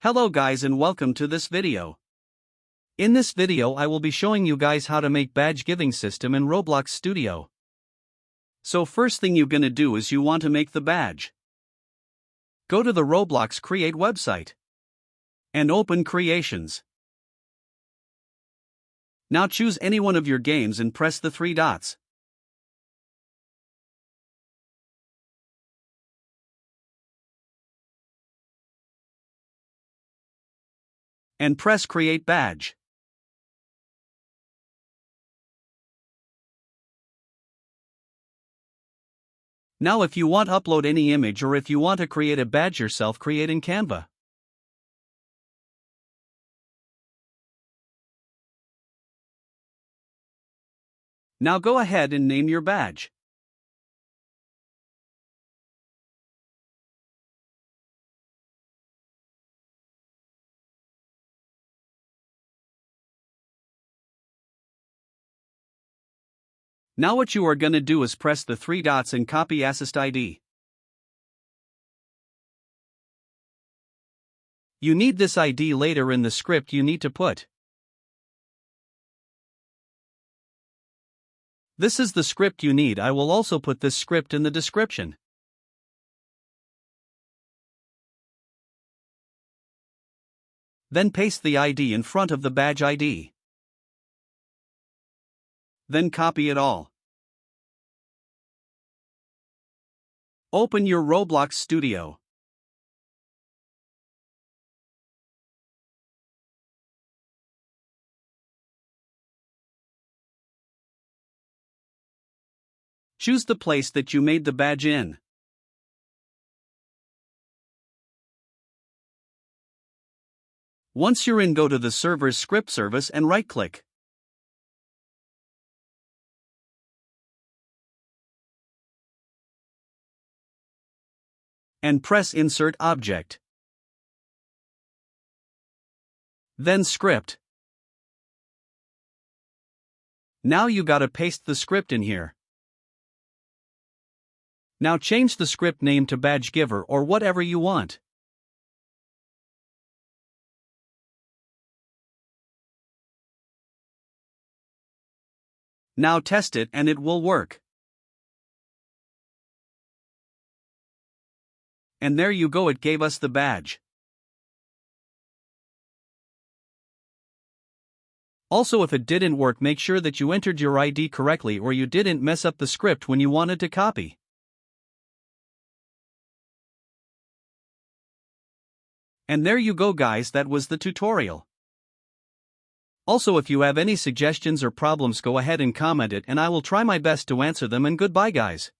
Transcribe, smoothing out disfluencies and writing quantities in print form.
Hello guys and welcome to this video. In this video I will be showing you guys how to make badge giving system in Roblox Studio. So first thing you're gonna do is you want to make the badge. Go to the Roblox Create website. And open Creations. Now choose any one of your games and press the three dots. And press Create Badge. Now if you want upload any image or if you want to create a badge yourself, create in Canva. Now go ahead and name your badge. Now what you are gonna do is press the three dots and copy assist ID. You need this ID later in the script you need to put. This is the script you need. I will also put this script in the description. Then paste the ID in front of the badge ID. Then copy it all. Open your Roblox Studio. Choose the place that you made the badge in. Once you're in, go to the server's script service and right-click. And press Insert Object. Then Script. Now you gotta paste the script in here. Now change the script name to Badge Giver or whatever you want. Now test it and it will work. And there you go, it gave us the badge. Also, if it didn't work, make sure that you entered your ID correctly or you didn't mess up the script when you wanted to copy. And there you go guys, that was the tutorial. Also, if you have any suggestions or problems, go ahead and comment it and I will try my best to answer them, and goodbye guys.